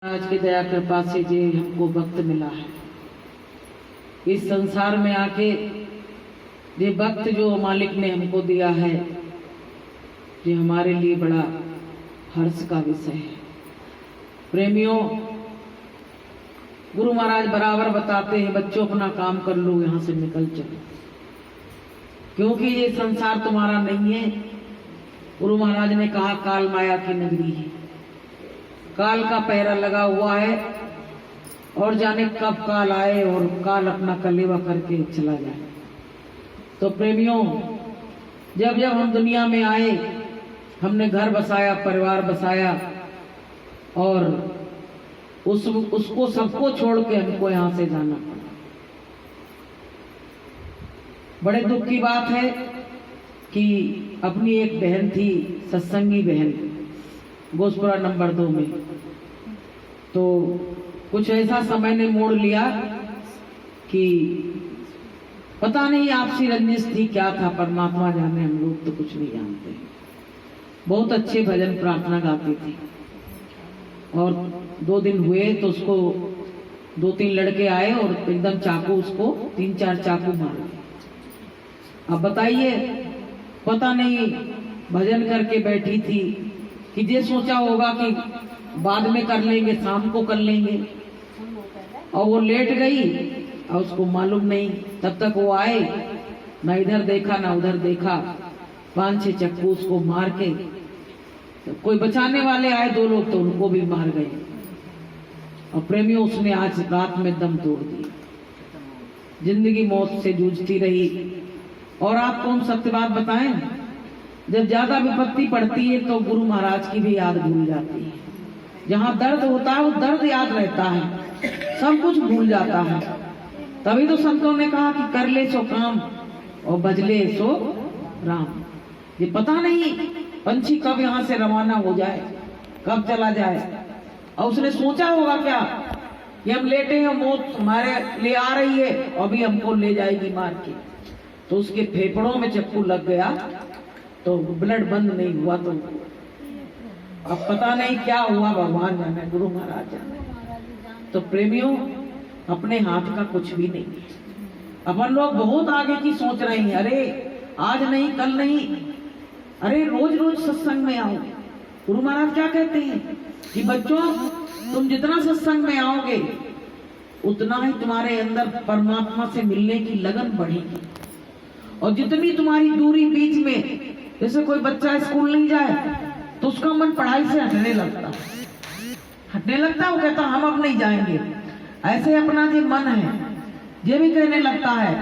आज की दया कृपा से जे हमको वक्त मिला है इस संसार में आके, ये वक्त जो मालिक ने हमको दिया है ये हमारे लिए बड़ा हर्ष का विषय है। प्रेमियों, गुरु महाराज बराबर बताते हैं बच्चों अपना काम कर लो, यहाँ से निकल चलो, क्योंकि ये संसार तुम्हारा नहीं है। गुरु महाराज ने कहा काल माया की नगरी है, काल का पहरा लगा हुआ है और जाने कब काल आए और काल अपना कलेवा करके चला जाए। तो प्रेमियों, जब जब हम दुनिया में आए हमने घर बसाया, परिवार बसाया और उसको सबको छोड़ के हमको यहाँ से जाना पड़ा। बड़े दुख की बात है कि अपनी एक बहन थी, सत्संगी बहन, घोषपुरा नंबर 2 में, तो कुछ ऐसा समय ने मोड़ लिया कि पता नहीं आपसी रंजिश थी, क्या था, परमात्मा जाने, हम लोग तो कुछ नहीं जानते। बहुत अच्छे भजन प्रार्थना गाती थी और 2 दिन हुए तो उसको 2-3 लड़के आए और एकदम चाकू, उसको 3-4 चाकू मारे। अब बताइए, पता नहीं भजन करके बैठी थी कि ये सोचा होगा कि बाद में कर लेंगे, शाम को कर लेंगे, और वो लेट गई और उसको मालूम नहीं। तब तक वो आए, ना इधर देखा ना उधर देखा, 5-6 चक्कू उसको मार के, तो कोई बचाने वाले आए 2 लोग तो उनको भी मार गए। और प्रेमियों, उसने आज रात में दम तोड़ दिया, जिंदगी मौत से जूझती रही। और आपको हम सत्य बात बताएं, जब ज्यादा विपत्ति पड़ती है तो गुरु महाराज की भी याद भूल जाती है। जहाँ दर्द होता है वो दर्द याद रहता है, सब कुछ भूल जाता है। तभी तो संतों ने कहा कि कर ले सो काम और बजले सो राम। ये पता नहीं पंछी कब यहाँ से रवाना हो जाए, कब चला जाए। और उसने सोचा होगा क्या कि हम लेटे हैं, मौत हमारे लिए आ रही है और अभी हमको ले जाएगी मार के। तो उसके फेफड़ों में चक्कू लग गया तो ब्लड बंद नहीं हुआ। तो अब पता नहीं क्या हुआ, भगवान जाने, गुरु महाराज जाने। तो प्रेमियों, अपने हाथ का कुछ भी नहीं है। अपन लोग बहुत आगे की सोच रहे हैं, अरे आज नहीं कल नहीं, अरे रोज रोज सत्संग में आओ। गुरु महाराज क्या कहते हैं कि बच्चों, तुम जितना सत्संग में आओगे उतना ही तुम्हारे अंदर परमात्मा से मिलने की लगन बढ़ेगी। और जितनी तुम्हारी दूरी बीच में, जैसे कोई बच्चा स्कूल नहीं जाए तो उसका मन पढ़ाई से हटने लगता, वो कहता हम अब नहीं जाएंगे। ऐसे अपना जो मन है ये भी कहने लगता है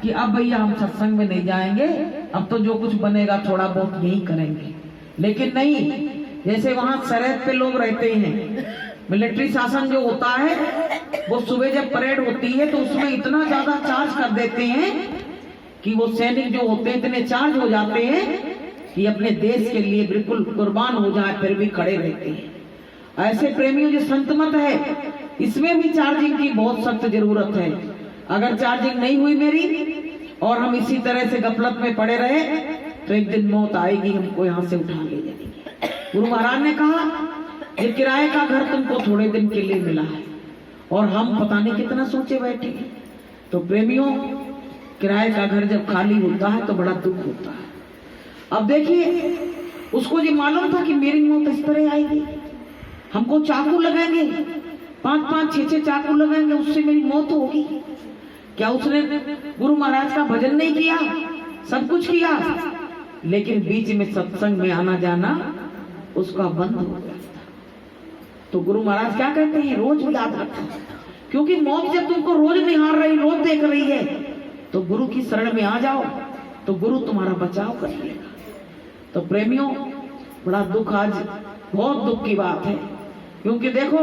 कि अब भैया हम सत्संग में नहीं जाएंगे, अब तो जो कुछ बनेगा थोड़ा बहुत यही करेंगे। लेकिन नहीं, जैसे वहां सरहद पे लोग रहते हैं, मिलिट्री शासन जो होता है वो सुबह जब परेड होती है तो उसमें इतना ज्यादा चार्ज कर देते हैं कि वो सैनिक जो होते हैं इतने चार्ज हो जाते हैं कि अपने देश के लिए बिल्कुल कुर्बान हो जाए, फिर भी खड़े रहते हैं। ऐसे प्रेमियों, जो संत मत है, इसमें भी चार्जिंग की बहुत सख्त जरूरत है। अगर चार्जिंग नहीं हुई मेरी और हम इसी तरह से गफलत में पड़े रहे तो एक दिन मौत आएगी, हमको यहाँ से उठा ले जाएगी। गुरु महाराज ने कहा ये किराए का घर तुमको थोड़े दिन के लिए मिला है और हम पता नहीं कितना सोचे बैठे। तो प्रेमियों, किराए का घर जब खाली होता है तो बड़ा दुख होता है। अब देखिए, उसको ये मालूम था कि मेरी मौत इस तरह आएगी, हमको चाकू लगेंगे, 5-5, 6-6 चाकू लगेंगे, उससे मेरी मौत होगी। क्या उसने गुरु महाराज का भजन नहीं किया? सब कुछ किया, लेकिन बीच में सत्संग में आना जाना उसका बंद हो गया। तो गुरु महाराज क्या कहते हैं, रोज याद रखो, क्योंकि मौत जब तुमको रोज निहार रही, रोज देख रही है, तो गुरु की शरण में आ जाओ तो गुरु तुम्हारा बचाव कर लेगा। तो प्रेमियों, बड़ा दुख, आज बहुत दुख की बात है, क्योंकि देखो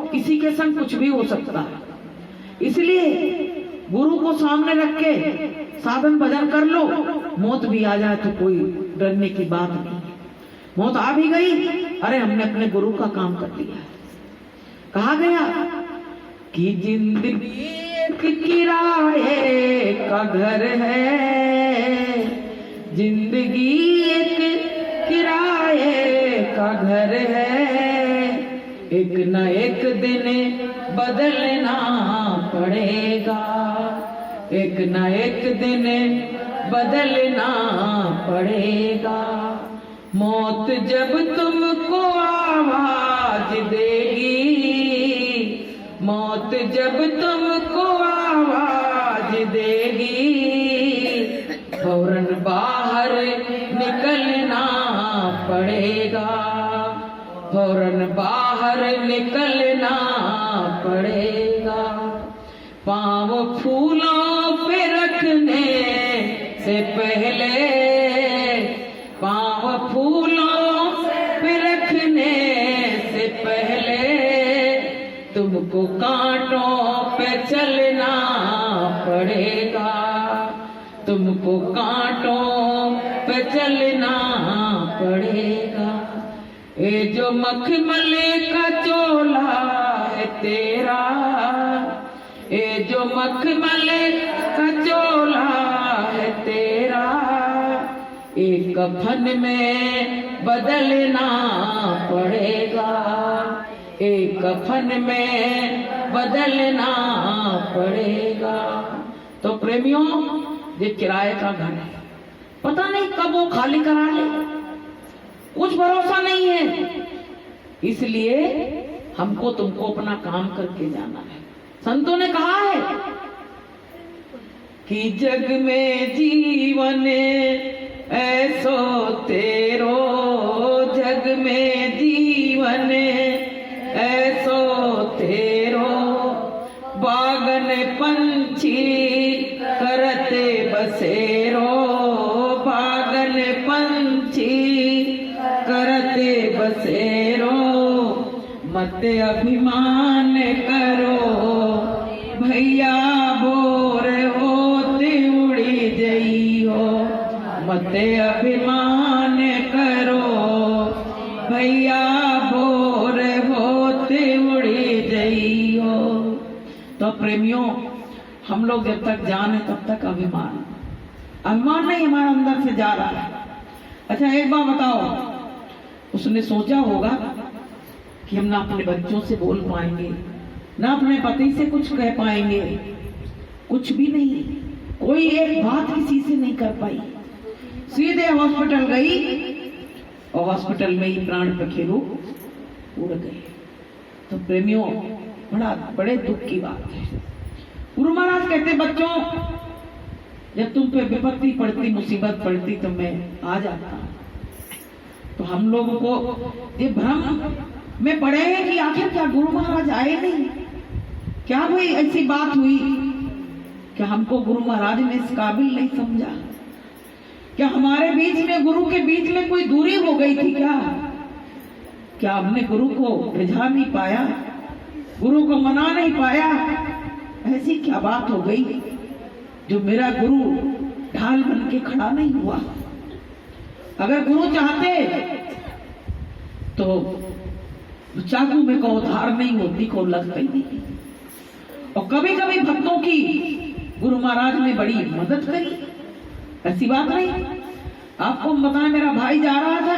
किसी के संग कुछ भी हो सकता है। इसलिए गुरु को सामने रख के साधन भजन कर लो, मौत भी आ जाए तो कोई डरने की बात नहीं है। मौत आ भी गई, अरे हमने अपने गुरु का काम कर लिया। कहा गया कि जिंदगी एक किराए का घर है, जिंदगी एक किराए का घर है, एक न एक दिन बदलना पड़ेगा, एक न एक दिन बदलना पड़ेगा। मौत जब तुमको आवाज देगी, मौत जब तुमको आवाज देगी, फौरन बाहर निकलना पड़ेगा, फौरन बाहर निकलना पड़ेगा। पाँव फूलों पे रखने से पहले, पाँव फूलों पे रखने से पहले, तुमको कांटों पे चलना पड़ेगा, तुमको कांटों पे चलना पड़ेगा। ये जो मखमले का चोला है तेरा, ये जो मखमले का चोला है तेरा, एक कफन में बदलना पड़ेगा, एक कफन में बदलना पड़ेगा। तो प्रेमियों, ये किराए का घर है, पता नहीं कब वो खाली करा ले, कुछ भरोसा नहीं है। इसलिए हमको तुमको अपना काम करके जाना है। संतों ने कहा है कि जग में जीवन ऐसो तेरो, जग में जीवन ऐसो तेरो, बागन पंछी करते बसेरो, बागन पंछी करते बसेरो। मत अभिमान करो भैया, बोर होते उड़ी जई हो, मत अभिमान करो भैया, बोर होते उड़ी जई हो। तो प्रेमियों, हम लोग जब तक जान है तब तक अभिमान, अभिमान नहीं हमारे अंदर से जा रहा है। अच्छा एक बात बताओ, उसने सोचा होगा कि हम ना अपने बच्चों से बोल पाएंगे, ना अपने पति से कुछ कह पाएंगे, कुछ भी नहीं, कोई एक बात किसी से नहीं कर पाई। सीधे हॉस्पिटल गई और हॉस्पिटल में ही प्राण पखेरु उड़ गए। तो प्रेमियों, बड़े दुख की बात है। गुरु महाराज कहते, बच्चों जब तुम पे विपत्ति पड़ती, मुसीबत पड़ती तो मैं आ जाता। तो हम लोगों को ये भ्रम में पड़े हैं कि आखिर क्या गुरु महाराज आए नहीं, क्या भाई ऐसी बात हुई, क्या हमको गुरु महाराज ने इस काबिल नहीं समझा, क्या हमारे बीच में, गुरु के बीच में कोई दूरी हो गई थी क्या हमने गुरु को रिझा नहीं पाया, गुरु को मना नहीं पाया, ऐसी क्या बात हो गई जो मेरा गुरु ढाल बन के खड़ा नहीं हुआ। अगर गुरु चाहते तो चाकू में को धार नहीं होती, को लगती नहीं। और कभी कभी भक्तों की गुरु महाराज ने बड़ी मदद करी, ऐसी बात नहीं। आपको बताएं, मेरा भाई जा रहा था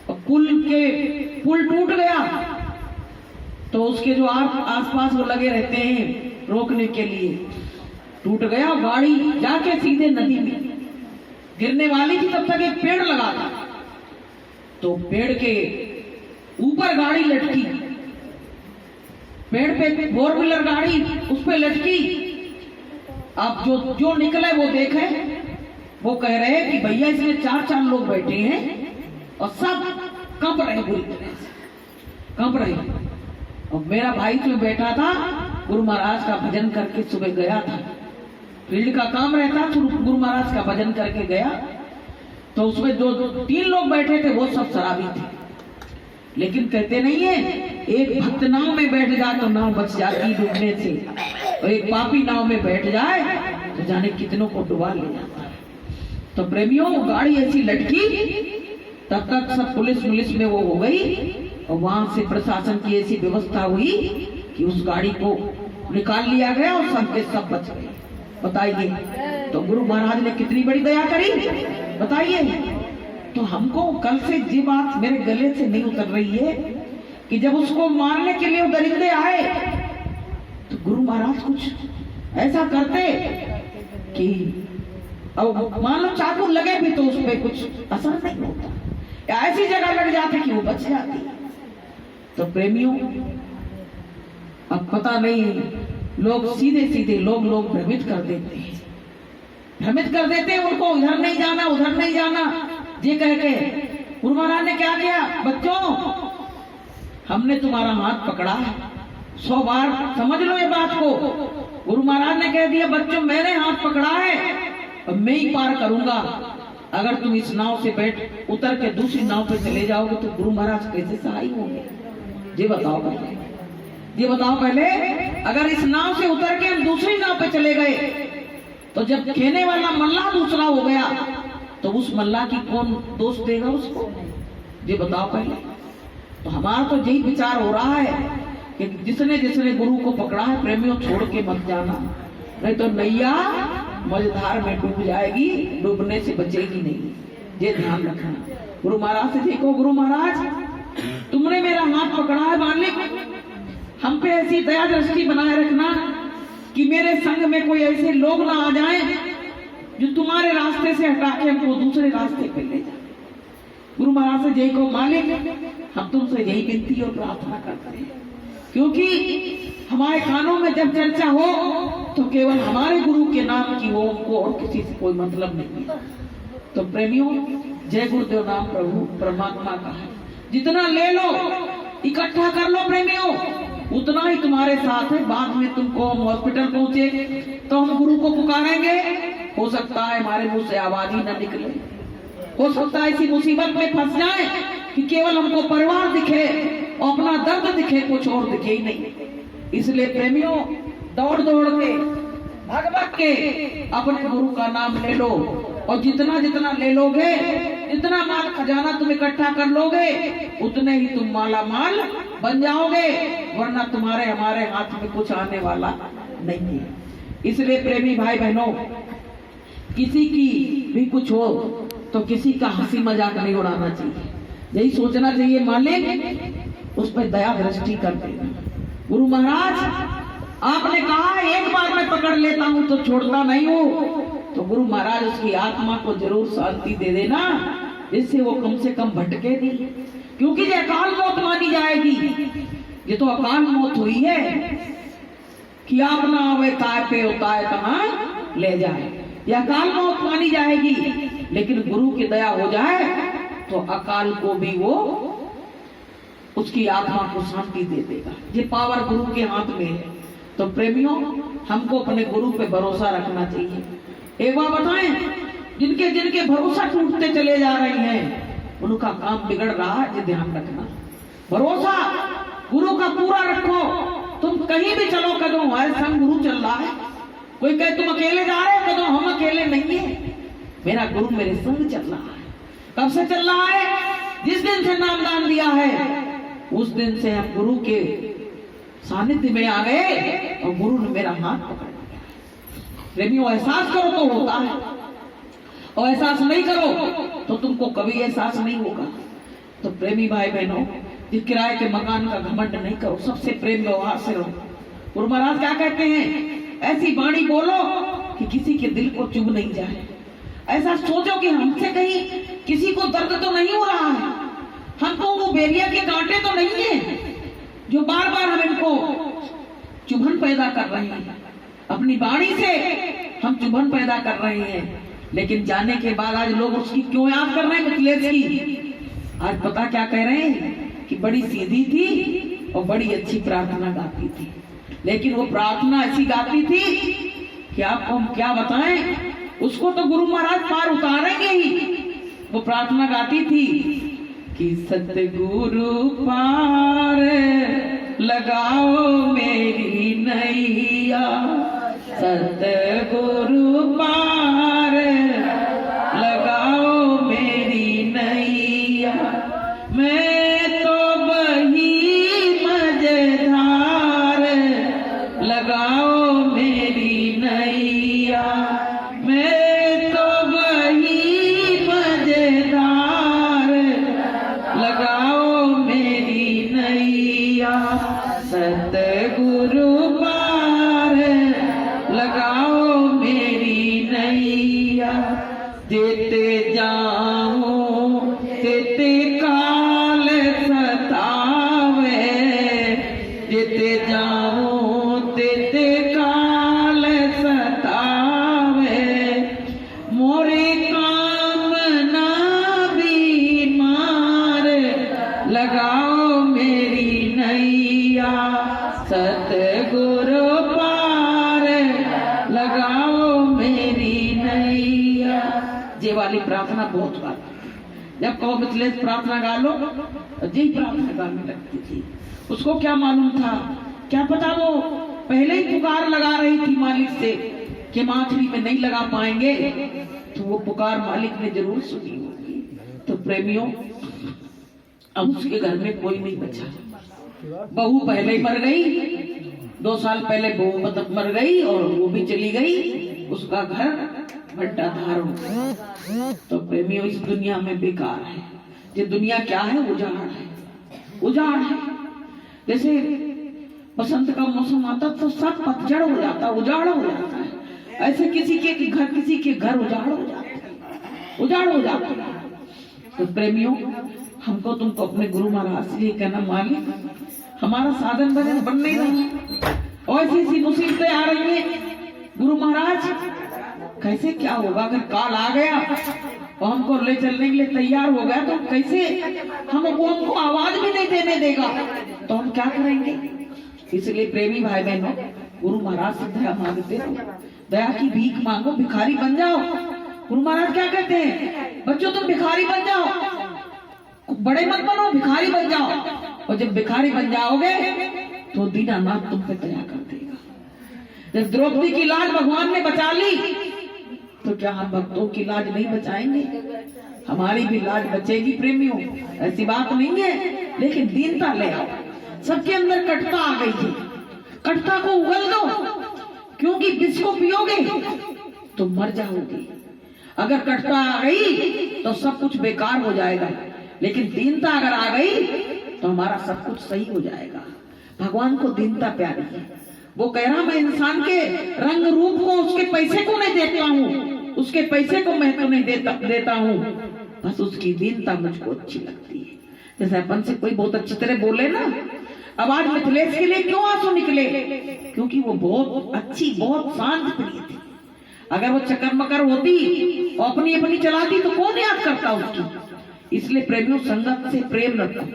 और पुल टूट गया, तो उसके जो आसपास वो लगे रहते हैं रोकने के लिए, टूट गया, गाड़ी जाके सीधे नदी में गिरने वाली थी। तब तक एक पेड़ लगा था, तो पेड़ के ऊपर गाड़ी लटकी, पेड़ पे 4 व्हीलर गाड़ी उस पे लटकी। अब जो निकले वो देखे, वो कह रहे हैं कि भैया इसमें 4 लोग बैठे हैं और सब कंप रहे, बुरी तरह से कंप रहे। और मेरा भाई जो बैठा था, गुरु महाराज का भजन करके सुबह गया था, फील्ड का काम रहता, तो गुरु महाराज का भजन करके गया। तो उसमें जो 3 लोग बैठे थे वो सब शराबी थे, लेकिन कहते नहीं है, एक भक्त नाव में बैठ जाए तो नाव बच जाती डूबने से, और एक पापी नाव में बैठ जाए तो जाने कितनों को डुबा ले जाता है। तो प्रेमियों, गाड़ी ऐसी लटकी, तब तक सब पुलिस में वो हो गई, और वहां से प्रशासन की ऐसी व्यवस्था हुई कि उस गाड़ी को निकाल लिया गया और सब के सब बच गए। बताइए, तो गुरु महाराज ने कितनी बड़ी दया करी, बताइए। तो हमको कल से ये बात मेरे गले से नहीं उतर रही है कि जब उसको मारने के लिए दरिंदे आए तो गुरु महाराज कुछ ऐसा करते कि अब मान लो चाकू लगे भी तो उस पर कुछ असर नहीं होता, या ऐसी जगह लग जाती कि वो बच जाती। तो प्रेमियों, अब पता नहीं, लोग सीधे सीधे लोग भ्रमित कर देते हैं, उनको इधर नहीं जाना उधर नहीं जाना ये कह के। गुरु महाराज ने क्या किया, बच्चों हमने तुम्हारा हाथ पकड़ा है, 100 बार समझ लो ये बात को। गुरु महाराज ने कह दिया, बच्चों मैंने हाथ पकड़ा है, अब मैं ही पार करूंगा। अगर तुम इस नाव से बैठ उतर के दूसरी नाव पे चले जाओगे तो गुरु महाराज कैसे सहाय होंगे, ये बताओ पहले। अगर इस नाव से उतर के हम दूसरी नाव पे चले गए तो जब खेने वाला मल्लाह दूसरा हो गया तो उस मल्लाह की कौन दोष देगा उसको, ये बताओ पहले। तो हमारा तो यही विचार हो रहा है कि जिसने गुरु को पकड़ा है, प्रेमियों छोड़ के मत जाना, नहीं तो नैया मझधार में डूब जाएगी, डूबने से बचेगी नहीं, ये ध्यान रखना। गुरु महाराज से देखो, गुरु महाराज तुमने मेरा हाथ पकड़ा है, मालिक हम पे ऐसी दया दृष्टि बनाए रखना कि मेरे संग में कोई ऐसे लोग ना आ जाएं जो तुम्हारे रास्ते से हटा के हमको दूसरे रास्ते पे ले जाए। गुरु महाराज से जय को, मालिक हम तुमसे यही विनती और प्रार्थना करते हैं, क्योंकि हमारे कानों में जब चर्चा हो तो केवल हमारे गुरु के नाम की हो, हमको और किसी से कोई मतलब नहीं है। तो प्रेमियों, जय गुरुदेव नाम प्रभु परमात्मा का है, जितना ले लो इकट्ठा कर लो प्रेमियों, उतना ही तुम्हारे साथ है। बाद में तुमको हम हॉस्पिटल पहुंचे तो हम गुरु को पुकारेंगे, हो सकता है हमारे मुंह से आवाज ही न निकले, हो सकता है ऐसी मुसीबत में फंस जाए कि केवल हमको परिवार दिखे और अपना दर्द दिखे, कुछ और दिखे ही नहीं। इसलिए प्रेमियों, दौड़ के भगवत के अपने गुरु का नाम ले लो, और जितना ले लोगे, जितना माल खजाना तुम इकट्ठा कर लोगे, उतने ही तुम माला माल बन जाओगे, वरना तुम्हारे हमारे हाथ में कुछ आने वाला नहीं है। इसलिए प्रेमी भाई बहनों, किसी की भी कुछ हो तो किसी का हंसी मजाक नहीं उड़ाना चाहिए, यही सोचना चाहिए मालिक उस पर दया दृष्टि कर देना। गुरु महाराज आपने कहा एक बार मैं पकड़ लेता हूं तो छोड़ता नहीं हूं, तो गुरु महाराज उसकी आत्मा को जरूर शांति दे देना, इससे वो कम से कम भटके नहीं, क्योंकि ये अकाल मौत मानी जाएगी। ये तो अकाल मौत हुई है कि आप ना आवे ताय पे उताय कहां ले जाए, ये अकाल मौत मानी जाएगी। लेकिन गुरु की दया हो जाए तो अकाल को भी वो उसकी आत्मा को शांति दे देगा, ये पावर गुरु के हाथ में है। तो प्रेमियों, हमको अपने गुरु पे भरोसा रखना चाहिए। एक बात बताएं, जिनके भरोसा टूटते चले जा रहे हैं उनका काम बिगड़ रहा है, ये ध्यान रखना। भरोसा गुरु का पूरा रखो, तुम कहीं भी चलो, कदम हमारे संग गुरु चल रहा है। कोई कहे तुम अकेले जा रहे हो, कदम हम अकेले नहीं है, मेरा गुरु मेरे संग चल रहा है। कब से चल रहा है? जिस दिन से नामदान दिया है उस दिन से हम गुरु के सानिध्य में आ गए और गुरु ने मेरा हाथ पकड़ लिया। प्रेमियों, एहसास करो तो होता है, और एहसास नहीं करो तो तुमको कभी एहसास नहीं होगा। तो प्रेमी भाई बहनों, इस किराए के मकान का घमंड नहीं करो, सबसे प्रेम व्यवहार से रहो। गुरु महाराज क्या कहते हैं? ऐसी वाणी बोलो कि किसी के दिल को चुभ नहीं जाए। ऐसा सोचो कि हमसे कहीं किसी को दर्द तो नहीं हो रहा है, हमको वो बेरिया के कांटे तो नहीं है जो बार बार हम इनको चुभन पैदा कर रहे हैं। अपनी वाणी से हम चुभन पैदा कर रहे हैं, लेकिन जाने के बाद आज लोग उसकी क्यों याद कर रहे हैं? मिथिलेश की आज पता क्या कह रहे हैं कि बड़ी सीधी थी और बड़ी अच्छी प्रार्थना गाती थी, लेकिन वो प्रार्थना ऐसी गाती थी कि आपको हम क्या बताएं, उसको तो गुरु महाराज पार उतारेंगे ही। वो प्रार्थना गाती थी कि सतगुरु पार लगाओ मेरी नैया, सतगुरु पार लगाओ मेरी नैया, मैं तो वही मझधार लगाओ मेरी नैया, मैं तो वही मझधार लगाओ मेरी नैया। जेते जाऊं तेते काल सतावे, मोरे कामना बीमार, लगाओ मेरी नैया सतगुरु पार, लगाओ मेरी नैया। ये वाली प्रार्थना बहुत बार जब कहो मिथिलेश प्रार्थना गा लो, यही प्रार्थना गाने लगती थी। उसको क्या मालूम था, क्या पता वो पहले ही पुकार लगा रही थी मालिक से कि माथली में नहीं लगा पाएंगे, तो वो पुकार मालिक ने जरूर सुनी होगी। तो प्रेमियों, अब उसके घर में कोई नहीं बचा। बहू पहले ही मर गई, 2 साल पहले बहू मर गई और वो भी चली गई, उसका घर बंटाधार हो गया। तो प्रेमियों, इस दुनिया में बेकार है। ये दुनिया क्या है? उजाड़ है, उजाड़ है। जैसे बसंत का मौसम आता तो सब पतझड़ हो जाता, उजाड़ हो जाता है। ऐसे किसी के घर उजाड़ हो जाता है, उजाड़ हो जाता है। तो प्रेमियों, हमको तुमको अपने गुरु महाराज से ये कहना, मालिक हमारा साधन बन नहीं रहा, और ऐसी मुसीबतें आ रही है, गुरु महाराज कैसे क्या होगा? अगर काल आ गया और हमको ले चलने के लिए तैयार हो गया तो कैसे? हमको आवाज भी नहीं देने देगा तो हम क्या करेंगे? इसलिए प्रेमी भाई बहनों, गुरु महाराज से दया मांगते हो, दया की भीख मांगो, भिखारी बन जाओ। गुरु महाराज क्या कहते हैं? बच्चों तुम भिखारी बन जाओ, बड़े मत बनो, भिखारी बन जाओ। और जब भिखारी बन जाओगे तो दीनानाथ तुम पे दया कर देगा। जब द्रौपदी की लाज भगवान ने बचा ली, तो क्या हम भक्तों की लाज नहीं बचाएंगे? हमारी भी लाज बचेगी प्रेमियों, ऐसी बात नहीं है। लेकिन दीनता ले आओ। सबके अंदर कटता आ गई थी, कटता को उगल दो, क्योंकि विष को पियोगे तो मर जाओगे। अगर कटता आ गई तो सब कुछ बेकार हो जाएगा, लेकिन दीनता अगर आ गई तो हमारा सब कुछ सही हो जाएगा। भगवान को दीनता प्यारी है। वो कह रहा, मैं इंसान के रंग रूप को, उसके पैसे को नहीं देखता हूँ, उसके पैसे को महत्व नहीं देता हूँ, बस उसकी दीनता मुझको अच्छी लगती है। जैसे अपन से कोई बहुत अच्छी तरह बोले ना, अब आज मिथिलेश के लिए क्यों आंसू निकले? क्योंकि वो बहुत अच्छी, बहुत शांत प्रिय थी। अगर वो चक्कर मकर होती और अपनी अपनी चलाती तो कौन याद करता उसकी? इसलिए प्रेमियों, संगत से प्रेम रखो।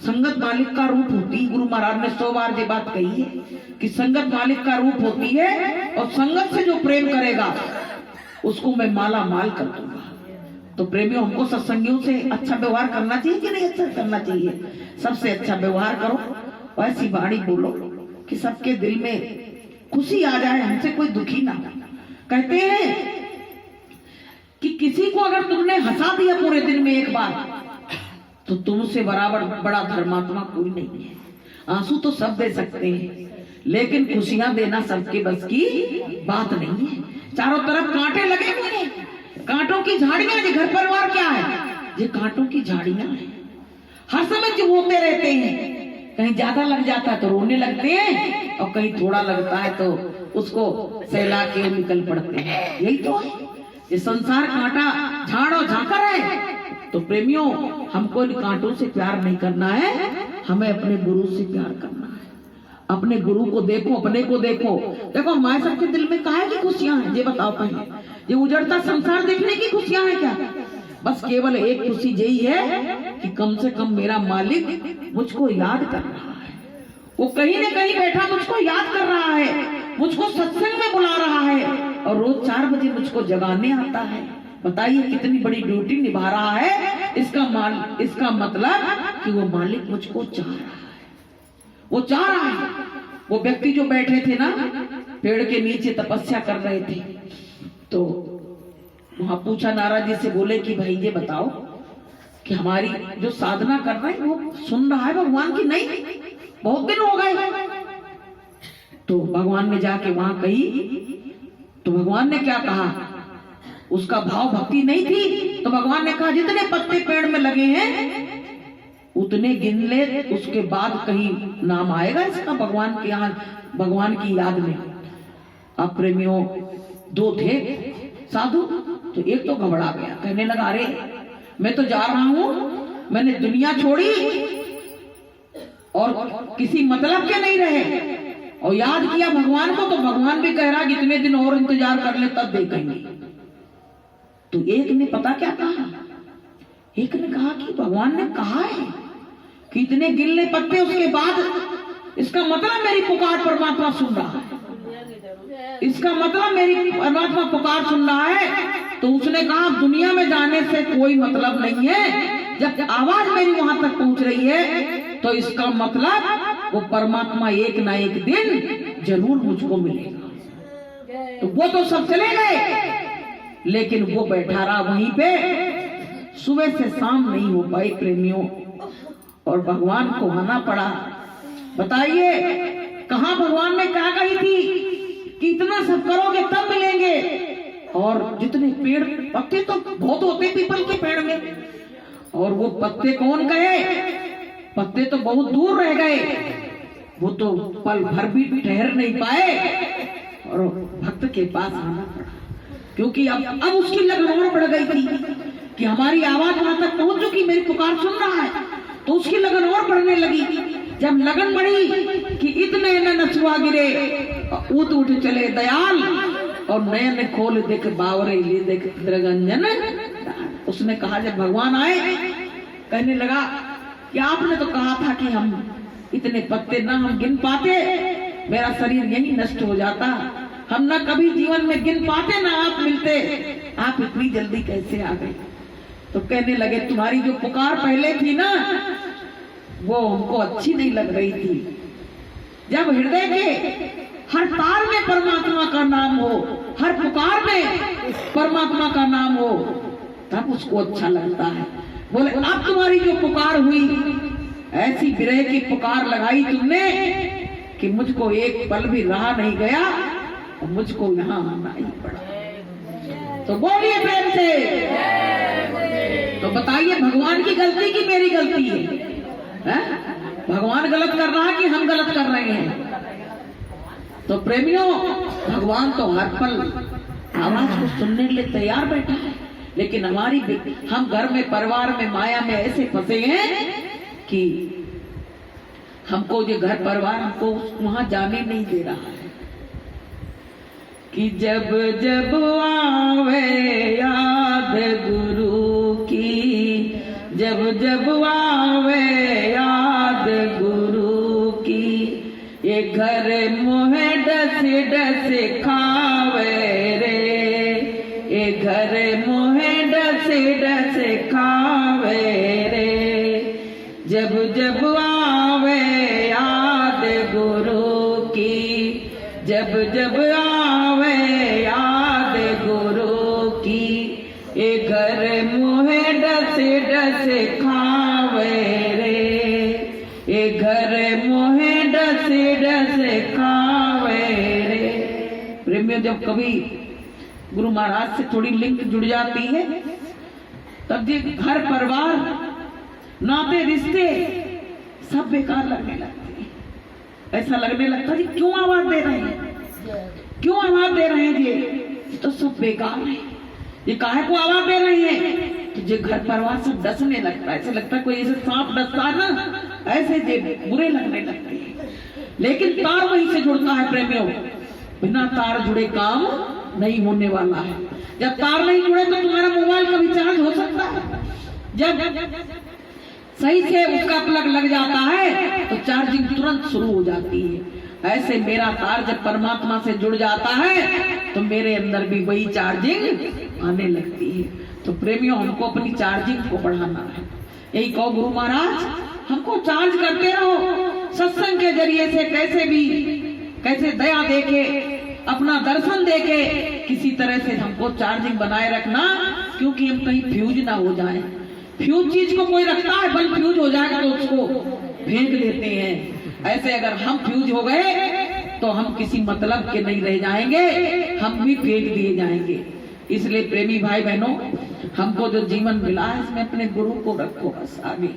संगत मालिक का रूप होती है। गुरु महाराज ने 100 बार ये बात कही है कि संगत मालिक का रूप होती है, और संगत से जो प्रेम करेगा उसको मैं माला माल कर दूंगा। तो प्रेमियों, हमको सत्संगियों से अच्छा व्यवहार करना चाहिए कि नहीं अच्छा करना चाहिए? सबसे अच्छा व्यवहार करो, ऐसी वाणी बोलो कि सबके दिल में खुशी आ जाए, हमसे कोई दुखी ना हो। कहते हैं कि किसी को अगर तुमने हंसा दिया पूरे दिन में एक बार, तो तुमसे बराबर बड़ा धर्मात्मा कोई नहीं है। आंसू तो सब दे सकते हैं, लेकिन खुशियां देना सबके बस की बात नहीं है। चारों तरफ कांटे लगे हुए हैं, कांटों की झाड़ियां। ये घर परिवार क्या है? ये कांटों की झाड़ियां हैं। हर समय चुभोते रहते हैं, कहीं ज्यादा लग जाता है तो रोने लगते हैं, और कहीं थोड़ा लगता है तो उसको सहला के निकल पड़ते हैं। यही तो है, ये संसार कांटा झाड़ और झांकर है। तो प्रेमियों, हमको इन कांटों से प्यार नहीं करना है, हमें अपने गुरु से प्यार करना है। अपने गुरु को देखो, अपने को देखो। देखो हमारे सबके दिल में काहे की खुशियां हैं? ये बताओ पहले, ये उजड़ता संसार देखने की खुशियां हैं क्या? बस केवल एक खुशी यही है कि कम से कम मेरा मालिक मुझको याद कर रहा है। वो कहीं न कहीं बैठा मुझको याद कर रहा है, मुझको सत्संग में बुला रहा है, और रोज 4 बजे मुझको जगाने आता है। बताइए कितनी बड़ी ड्यूटी निभा रहा है। इसका मतलब कि वो मालिक मुझको चाह रहा है, वो चाह रहा है। वो व्यक्ति जो बैठे थे ना पेड़ के नीचे तपस्या कर रहे थे, तो वहां पूछा नारद जी से, बोले कि भाई ये बताओ कि हमारी जो साधना कर रहे हैं वो सुन रहा है भगवान की नहीं? बहुत दिन हो गए। तो भगवान ने जाके वहां कही, तो भगवान ने क्या कहा? उसका भाव भक्ति नहीं थी, तो भगवान ने कहा जितने पत्ते पेड़ में लगे हैं उतने गिन ले, उसके बाद कहीं नाम आएगा इसका भगवान के यहाँ, भगवान की याद में। अब प्रेमियों, 2 थे साधु, तो एक तो घबरा गया, कहने लगा अरे मैं तो जा रहा हूं, मैंने दुनिया छोड़ी और किसी मतलब के नहीं रहे और याद किया भगवान को, तो भगवान भी कह रहा कि इतने दिन और इंतजार कर ले तब देखेंगे। तो एक ने पता क्या कहा, एक ने कहा कि भगवान ने कहा है कि इतने गिरने पत्ते उसके बाद, इसका मतलब मेरी पुकार परमात्मा सुन रहा है, इसका मतलब मेरी परमात्मा पुकार सुन रहा है। तो उसने कहा दुनिया में जाने से कोई मतलब नहीं है, जब आवाज मेरी वहां तक पहुंच रही है तो इसका मतलब वो परमात्मा एक ना एक दिन जरूर मुझको मिलेगा। तो वो तो सब चले गए, लेकिन वो बैठा रहा वहीं पे, सुबह से शाम नहीं हो पाई प्रेमियों, और भगवान को आना पड़ा। बताइए कहा भगवान ने क्या कही थी कि इतना सब करोगे तब मिलेंगे, और जितने पेड़ पत्ते तो बहुत होते पीपल के पेड़ में, और वो पत्ते कौन कहे, पत्ते तो बहुत दूर रह गए, वो तो पल भर भी ठहर नहीं पाए और भक्त के पास आना पड़ा, क्योंकि अब उसकी लगन और बढ़ गई थी कि हमारी आवाज वहां तक पहुंच चुकी, मेरी पुकार सुन रहा है, तो उसकी लगन और बढ़ने लगी। जब लगन बढ़ी कि इतने न नछुआ गिरे ऊत उठ चले दयाल, और नयन खोल देख बावरे ले देख दृगंजन। उसने कहा जब भगवान आए, कहने लगा कि आपने तो कहा था कि हम इतने पत्ते ना हम गिन पाते, मेरा शरीर यही नष्ट हो जाता, हम ना कभी जीवन में गिन पाते ना आप मिलते, आप इतनी जल्दी कैसे आ गए। तो कहने लगे तुम्हारी जो पुकार पहले थी ना वो हमको अच्छी नहीं लग रही थी, जब हृदय के हर तार में परमात्मा का नाम हो, हर पुकार में परमात्मा का नाम हो, तब उसको अच्छा लगता है। बोले अब तुम्हारी जो पुकार हुई, ऐसी विरह की पुकार लगाई तुमने कि मुझको एक पल भी रहा नहीं गया और मुझको यहाँ आना ही पड़ा। तो बोलिए प्रेम से, तो बताइए भगवान की गलती की मेरी गलती है? भगवान गलत कर रहा है कि हम गलत कर रहे हैं? तो प्रेमियों भगवान तो हर पल आवाज को सुनने के लिए तैयार बैठा है, लेकिन हम घर में परिवार में माया में ऐसे फंसे हैं कि हमको जो घर परिवार हमको वहां जाने नहीं दे रहा है। कि जब जब आवे याद गुरु की, जब जब आवे याद गुरु की, ये घर मुहे डस डस खावे रे, ये घर मुहे डस डस खावे रे, जब जब आवे याद गुरु की, जब जब आवे याद गुरु की, ये घर मुहे डस डस खावे रे, ये घर मुहे डस डस खावे रे। प्रेमियों जब कभी गुरु महाराज से थोड़ी लिंक जुड़ जाती है तब ये घर परिवार नाते रिश्ते सब बेकार लगने लगते हैं। ऐसा लगने लगता है क्यों आवाज दे रहे हैं, क्यों आवाज दे रहे हैं, ये तो सब बेकार है, ये काहे को आवाज दे रहे हैं। तो जो घर परिवार सब डसने लगता है, ऐसा लगता है कोई ऐसे सांप डसता है ना, ऐसे जे बुरे लगने लगते हैं। लेकिन तार वहीं से जुड़ता है प्रेमियों, बिना तार जुड़े काम नहीं होने वाला है। जब तार नहीं जुड़े तो तुम्हारा मोबाइल कभी चार्ज हो सकता है, जब सही से उसका प्लग लग जाता है तो चार्जिंग तुरंत शुरू हो जाती है। ऐसे मेरा तार जब परमात्मा से जुड़ जाता है तो मेरे अंदर भी वही चार्जिंग आने लगती है। तो प्रेमियों हमको अपनी चार्जिंग को बढ़ाना है। यही कहो गुरु महाराज हमको चार्ज करते रहो, सत्संग के जरिए से कैसे दया देके, अपना दर्शन देके किसी तरह से हमको चार्जिंग बनाए रखना, क्योंकि हम कहीं फ्यूज ना हो जाए। फ्यूज चीज को कोई रखता है, बल्ब फ्यूज हो जाएगा तो उसको फेंक देते हैं। ऐसे अगर हम फ्यूज हो गए तो हम किसी मतलब के नहीं रह जाएंगे, हम भी फेंक दिए जाएंगे। इसलिए प्रेमी भाई बहनों हमको जो जीवन मिला है इसमें अपने गुरु को रखो बस आगे।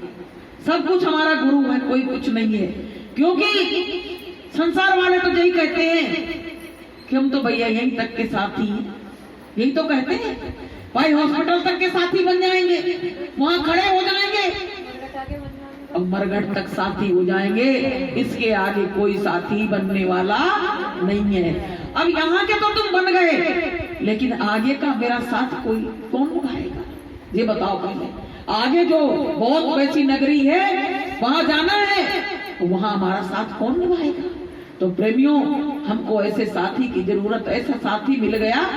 सब कुछ हमारा गुरु है, कोई कुछ नहीं है। क्योंकि संसार वाले तो यही कहते हैं कि हम तो भैया यहीं तक के साथी हैं, यही तो कहते हैं भाई हॉस्पिटल तक के साथी बन जाएंगे, वहां खड़े हो जाएंगे। और मरघट तक साथी हो जाएंगे, इसके आगे कोई साथी बनने वाला नहीं है। अब यहाँ के तो तुम बन गए, लेकिन आगे का मेरा साथ कोई कौन निभाएगा? ये बताओ पहले। आगे जो बहुत वैसी नगरी है वहां जाना है, तो वहां हमारा साथ कौन निभाएगा? तो प्रेमियों, हमको ऐसे साथी की जरूरत, ऐसा साथी मिल गया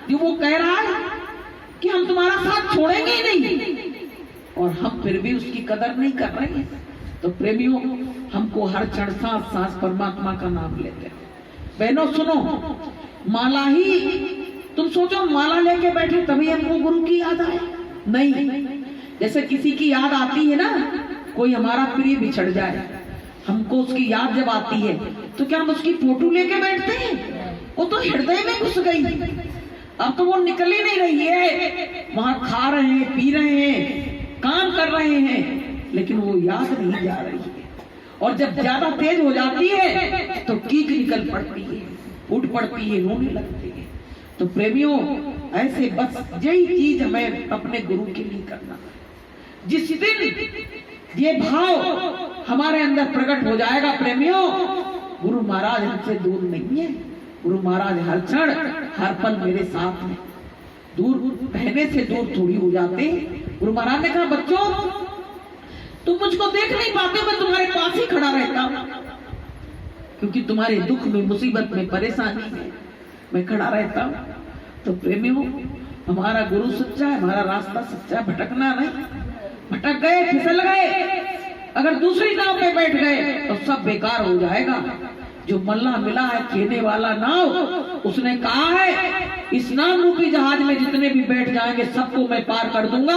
जो वो कह रहा है कि हम तुम्हारा साथ छोड़ेंगे ही नहीं, और हम फिर भी उसकी कदर नहीं कर रहे हैं। तो प्रेमियों, हमको हर क्षण सांस सांस परमात्मा का नाम लेते हैं। बहनों सुनो, माला ही, तुम सोचो माला लेके बैठे तभी हमको गुरु की याद आए? नहीं। जैसे किसी की याद आती है ना, कोई हमारा प्रिय बिछड़ जाए, हमको उसकी याद जब आती है तो क्या हम उसकी फोटो लेके बैठते हैं? वो तो हृदय में घुस गई, अब तो वो निकल ही नहीं रही है। वहां खा रहे हैं, पी रहे हैं, काम कर रहे हैं, लेकिन वो याद नहीं जा रही है। और जब ज्यादा तेज हो जाती है तो कीक निकल पड़ती है, उठ पड़ती है, रोने लगती है। तो प्रेमियों, ऐसे बस यही चीज हमें अपने गुरु के लिए करना है। जिस दिन ये भाव हमारे अंदर प्रकट हो जाएगा प्रेमियों, गुरु महाराज हमसे दूर नहीं है। गुरु महाराज हर क्षण हर पल मेरे साथ हैं। दूर रहने से दूर थोड़ी हो जाते। गुरु महाराज ने कहा, बच्चों तुम मुझको देख नहीं पाते, मैं तुम्हारे पास ही खड़ा रहता हूं, क्योंकि तुम्हारे दुख में, मुसीबत में, परेशानी में मैं खड़ा रहता हूं। तो प्रेमियों, हमारा गुरु सच्चा है, हमारा रास्ता सच्चा, भटकना नहीं। भटक गए, फिसल गए, अगर दूसरी नाव पे बैठ गए तो सब बेकार हो जाएगा। जो मल्ला मिला है खेने वाला नाव, उसने कहा है इस नाव रूपी जहाज में जितने भी बैठ जाएंगे सबको मैं पार कर दूंगा,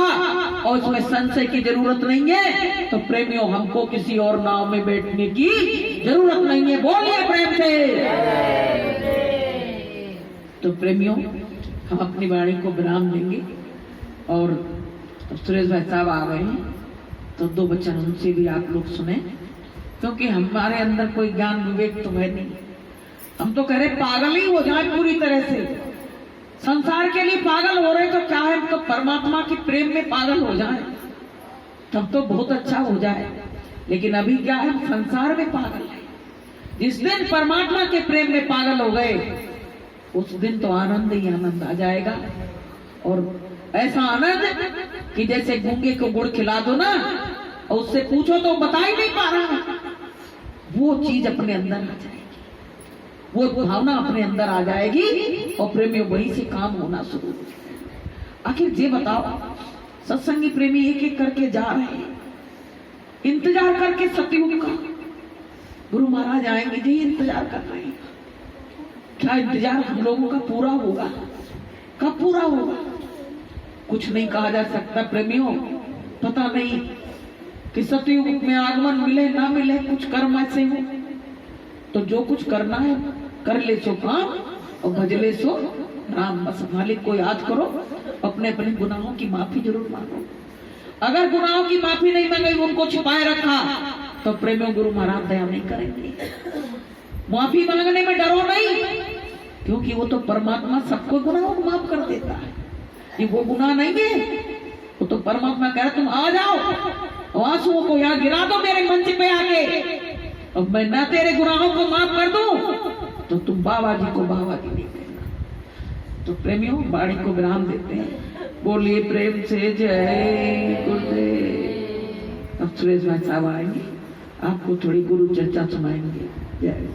और इसमें संशय की जरूरत नहीं है। तो प्रेमियों, हमको किसी और नाव में बैठने की जरूरत नहीं है। बोलिए प्रेम से। तो प्रेमियों, हम अपनी वाणी को विराम देंगे। और सुरेश भाई साहब आ गए हैं, तो दो वचन उनसे भी आप लोग सुने, क्योंकि हमारे अंदर कोई ज्ञान विवेक तो है नहीं। हम तो कह रहे पागल ही हो जाए पूरी तरह से। संसार के लिए पागल हो रहे तो क्या है, हम तो परमात्मा के प्रेम में पागल हो जाए, तब तो बहुत अच्छा हो जाए। लेकिन अभी क्या है, हम संसार में पागल है। जिस दिन परमात्मा के प्रेम में पागल हो गए, उस दिन तो आनंद ही आनंद आ जाएगा। और ऐसा आनंद कि जैसे गूंगे को गुड़ खिला दो ना, और उससे पूछो तो बता ही नहीं पा रहा, वो चीज अपने अंदर आ जाएगी, वो भावना अपने अंदर आ जाएगी, और प्रेमियों वहीं से काम होना शुरू हो जाएगा। आखिर ये बताओ, सत्संगी प्रेमी एक एक करके जा रहे हैं, इंतजार करके सतयुग का, गुरु महाराज आएंगे जी, इंतजार कर रहे हैं। क्या इंतजार हम लोगों का पूरा होगा? कब पूरा होगा? कुछ नहीं कहा जा सकता प्रेमियों। पता नहीं कि सतयुग में आगमन मिले ना मिले, कुछ कर्म ऐसे हो। तो जो कुछ करना है कर ले सो काम, और भजले सो राम। बस मालिक को याद करो, अपने अपने गुनाहों की माफी जरूर मांगो। अगर गुनाहों की माफी नहीं मांगी, उनको छिपाए रखा, तो प्रेमियों गुरु महाराज दया नहीं करेंगे। माफी मांगने में डरो नहीं, क्योंकि वो तो परमात्मा सबको गुनाहों को माफ कर देता है। ये वो गुनाह नहीं है, वो तो परमात्मा कह रहा तुम आ जाओ, आंसुओं को यहाँ गिरा दो मेरे मंच पे आके, और मैं ना तेरे गुनाहों को माफ कर दूं तो तुम बाबा जी को बाबा जी नहीं कहना। तो प्रेमियों, वाणी को विराम देते हैं। बोलिए प्रेम से जय गुरुदेव। अब सुरेश भाई साहब आएंगे, आपको थोड़ी गुरु चर्चा सुनाएंगे। जय